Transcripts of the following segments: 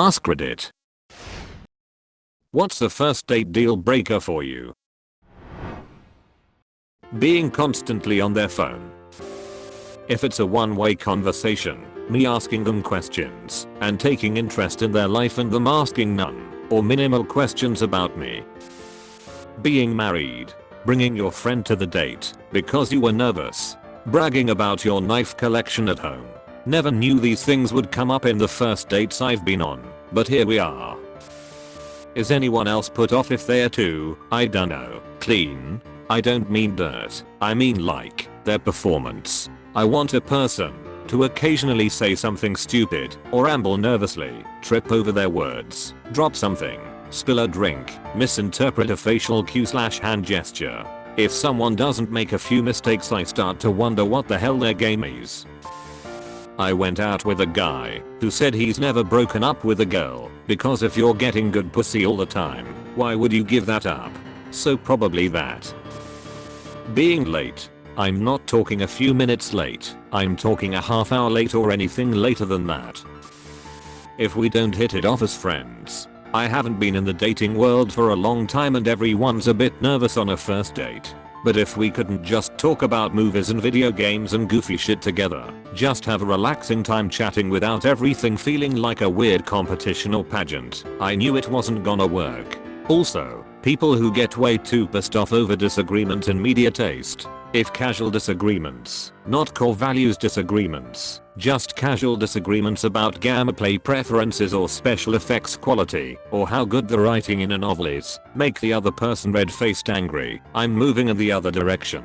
Ask Reddit. What's the first date deal breaker for you? Being constantly on their phone. If it's a one-way conversation, me asking them questions and taking interest in their life and them asking none or minimal questions about me. Being married. Bringing your friend to the date because you were nervous. Bragging about your knife collection at home. Never knew these things would come up in the first dates I've been on, but here we are. Is anyone else put off if they're too, I dunno, clean? I don't mean dirt, I mean like, their performance. I want a person to occasionally say something stupid or ramble nervously, trip over their words, drop something, spill a drink, misinterpret a facial cue/hand gesture. If someone doesn't make a few mistakes I start to wonder what the hell their game is. I went out with a guy who said he's never broken up with a girl because if you're getting good pussy all the time, why would you give that up? So probably that. Being late. I'm not talking a few minutes late, I'm talking a half hour late or anything later than that. If we don't hit it off as friends. I haven't been in the dating world for a long time and everyone's a bit nervous on a first date. But if we couldn't just talk about movies and video games and goofy shit together, just have a relaxing time chatting without everything feeling like a weird competition or pageant, I knew it wasn't gonna work. Also, people who get way too pissed off over disagreement in media taste. If casual disagreements, not core values disagreements, just casual disagreements about gameplay preferences or special effects quality, or how good the writing in a novel is, make the other person red-faced angry, I'm moving in the other direction.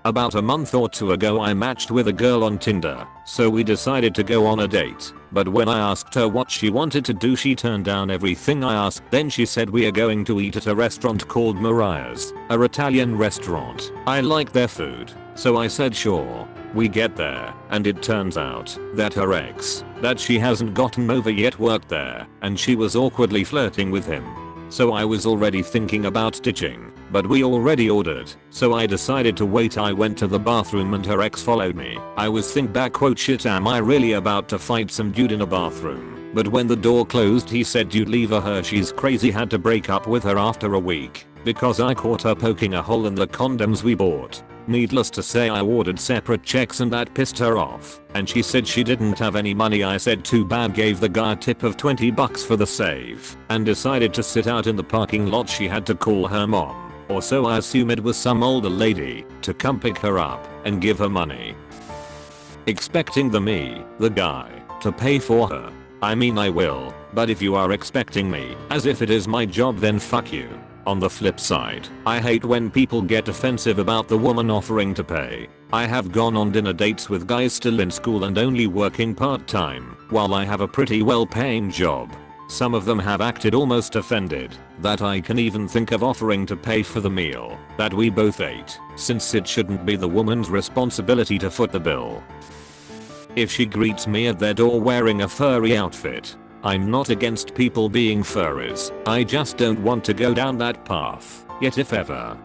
About a month or two ago I matched with a girl on Tinder, so we decided to go on a date, but when I asked her what she wanted to do she turned down everything I asked. Then she said we are going to eat at a restaurant called Maria's, a Italian restaurant. I like their food, so I said sure. We get there, and it turns out that her ex, that she hasn't gotten over yet worked there, and she was awkwardly flirting with him. So I was already thinking about ditching, but we already ordered, so I decided to wait. I went to the bathroom and her ex followed me. I was think back quote shit am I really about to fight some dude in a bathroom, but when the door closed he said dude leave her, she's crazy, had to break up with her after a week, because I caught her poking a hole in the condoms we bought. Needless to say I ordered separate checks and that pissed her off, and she said she didn't have any money. I said too bad, gave the guy a tip of $20 for the save, and decided to sit out in the parking lot. She had to call her mom, or so I assume it was some older lady, to come pick her up and give her money. Expecting the guy, to pay for her. I mean I will, but if you are expecting me as if it is my job then fuck you. On the flip side, I hate when people get offensive about the woman offering to pay. I have gone on dinner dates with guys still in school and only working part-time, while I have a pretty well-paying job. Some of them have acted almost offended that I can even think of offering to pay for the meal that we both ate, since it shouldn't be the woman's responsibility to foot the bill. If she greets me at their door wearing a furry outfit, I'm not against people being furries, I just don't want to go down that path, yet if ever.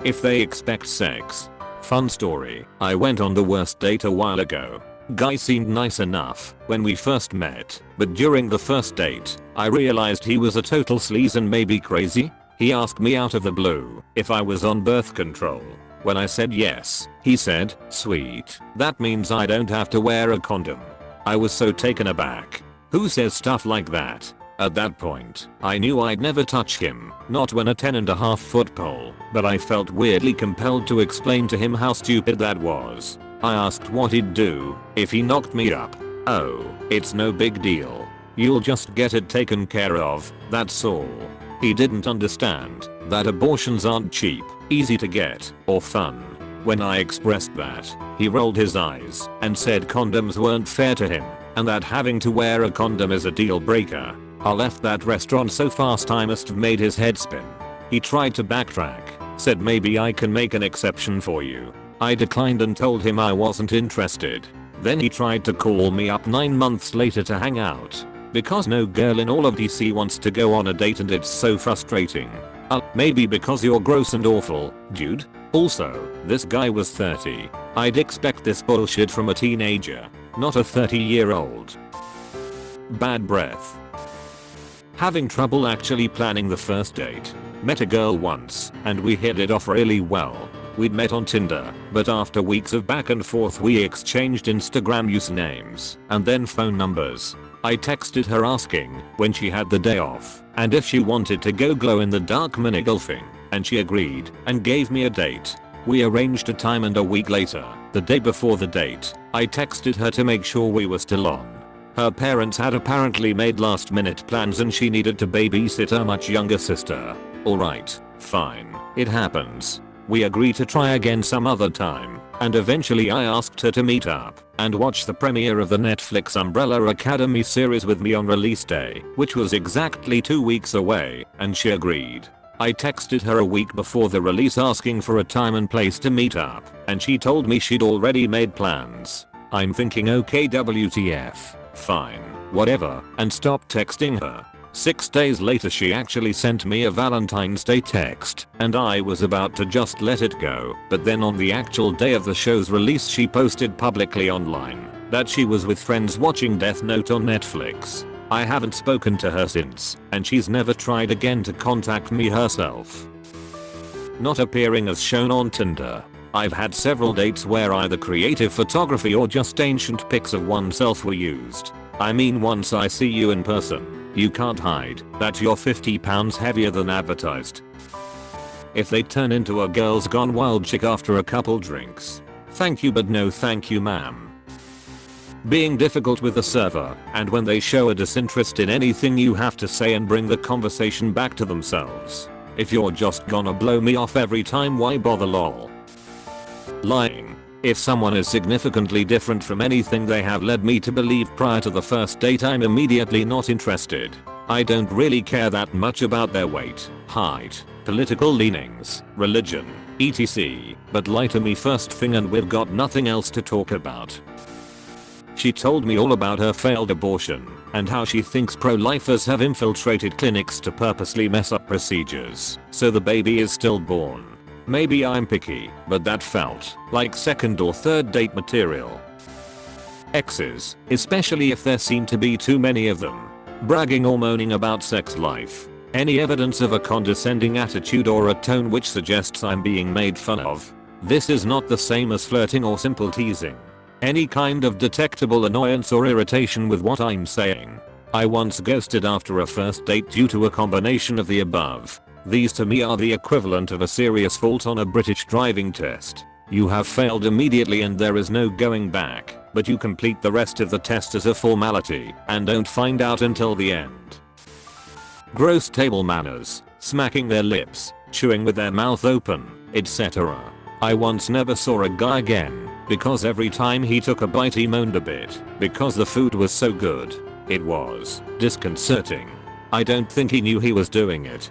If they expect sex. Fun story, I went on the worst date a while ago. Guy seemed nice enough when we first met, but during the first date, I realized he was a total sleaze and maybe crazy. He asked me out of the blue if I was on birth control. When I said yes, he said, sweet, that means I don't have to wear a condom. I was so taken aback. Who says stuff like that? At that point, I knew I'd never touch him, not when a 10.5-foot pole, but I felt weirdly compelled to explain to him how stupid that was. I asked what he'd do if he knocked me up. Oh, it's no big deal. You'll just get it taken care of, that's all. He didn't understand that abortions aren't cheap, easy to get, or fun. When I expressed that, he rolled his eyes and said condoms weren't fair to him, and that having to wear a condom is a deal breaker. I left that restaurant so fast I must have made his head spin. He tried to backtrack, said maybe I can make an exception for you. I declined and told him I wasn't interested. Then he tried to call me up 9 months later to hang out, because no girl in all of DC wants to go on a date and it's so frustrating. Maybe because you're gross and awful, dude. Also, this guy was 30. I'd expect this bullshit from a teenager, not a 30-year-old. Bad breath. Having trouble actually planning the first date. Met a girl once, and we hit it off really well. We'd met on Tinder, but after weeks of back and forth we exchanged Instagram usernames, and then phone numbers. I texted her asking when she had the day off, and if she wanted to go glow in the dark mini golfing, and she agreed, and gave me a date. We arranged a time, and a week later, the day before the date, I texted her to make sure we were still on. Her parents had apparently made last minute plans and she needed to babysit her much younger sister. Alright, fine, it happens. We agreed to try again some other time, and eventually I asked her to meet up and watch the premiere of the Netflix Umbrella Academy series with me on release day, which was exactly 2 weeks away, and she agreed. I texted her a week before the release asking for a time and place to meet up, and she told me she'd already made plans. I'm thinking okay WTF, fine, whatever, and stopped texting her. 6 days later she actually sent me a Valentine's Day text, and I was about to just let it go, but then on the actual day of the show's release she posted publicly online that she was with friends watching Death Note on Netflix. I haven't spoken to her since, and she's never tried again to contact me herself. Not appearing as shown on Tinder. I've had several dates where either creative photography or just ancient pics of oneself were used. I mean, once I see you in person, you can't hide that you're 50 pounds heavier than advertised. If they turn into a girls gone wild chick after a couple drinks. Thank you but no thank you ma'am. Being difficult with the server, and when they show a disinterest in anything you have to say and bring the conversation back to themselves. If you're just gonna blow me off every time, why bother lol. Lying. If someone is significantly different from anything they have led me to believe prior to the first date, I'm immediately not interested. I don't really care that much about their weight, height, political leanings, religion, etc. But lie to me first thing and we've got nothing else to talk about. She told me all about her failed abortion and how she thinks pro-lifers have infiltrated clinics to purposely mess up procedures so the baby is stillborn. Maybe I'm picky, but that felt like second or third date material. Exes, especially if there seem to be too many of them. Bragging or moaning about sex life. Any evidence of a condescending attitude or a tone which suggests I'm being made fun of. This is not the same as flirting or simple teasing. Any kind of detectable annoyance or irritation with what I'm saying. I once ghosted after a first date due to a combination of the above. These to me are the equivalent of a serious fault on a British driving test. You have failed immediately and there is no going back, but you complete the rest of the test as a formality and don't find out until the end. Gross table manners, smacking their lips, chewing with their mouth open, etc. I once never saw a guy again because every time he took a bite he moaned a bit because the food was so good. It was disconcerting. I don't think he knew he was doing it.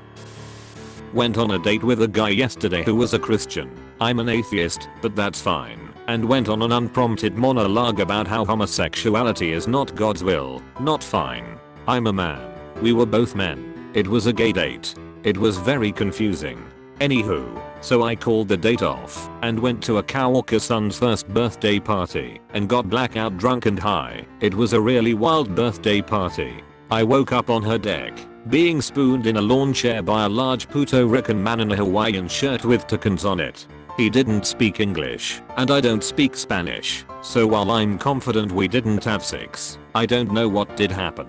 Went on a date with a guy yesterday who was a Christian. I'm an atheist, but that's fine. And went on an unprompted monologue about how homosexuality is not God's will, not fine. I'm a man. We were both men. It was a gay date. It was very confusing. Anywho, so I called the date off and went to a coworker's son's first birthday party and got blackout drunk and high. It was a really wild birthday party. I woke up on her deck, being spooned in a lawn chair by a large Puerto Rican man in a Hawaiian shirt with tucans on it. He didn't speak English, and I don't speak Spanish, so while I'm confident we didn't have sex, I don't know what did happen.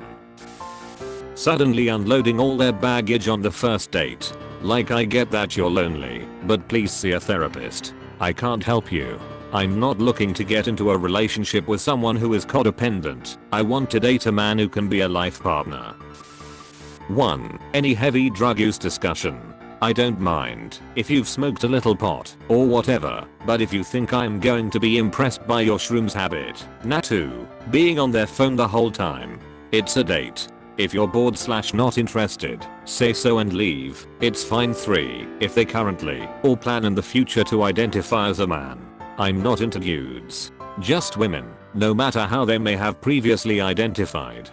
Suddenly unloading all their baggage on the first date. Like, I get that you're lonely, but please see a therapist. I can't help you. I'm not looking to get into a relationship with someone who is codependent. I want to date a man who can be a life partner. 1. Any heavy drug use discussion. I don't mind if you've smoked a little pot or whatever, but if you think I'm going to be impressed by your shrooms habit. 2. Being on their phone the whole time. It's a date. If you're bored / not interested, say so and leave. It's fine. 3. If they currently or plan in the future to identify as a man. I'm not into dudes. Just women, no matter how they may have previously identified.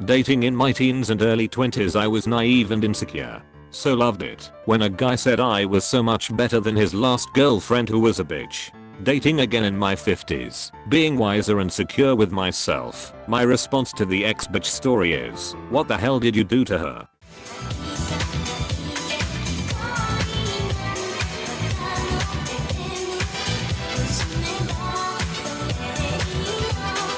Dating in my teens and early 20s, I was naive and insecure. So loved it when a guy said I was so much better than his last girlfriend who was a bitch. Dating again in my 50s. Being wiser and secure with myself. My response to the ex-bitch story is, what the hell did you do to her?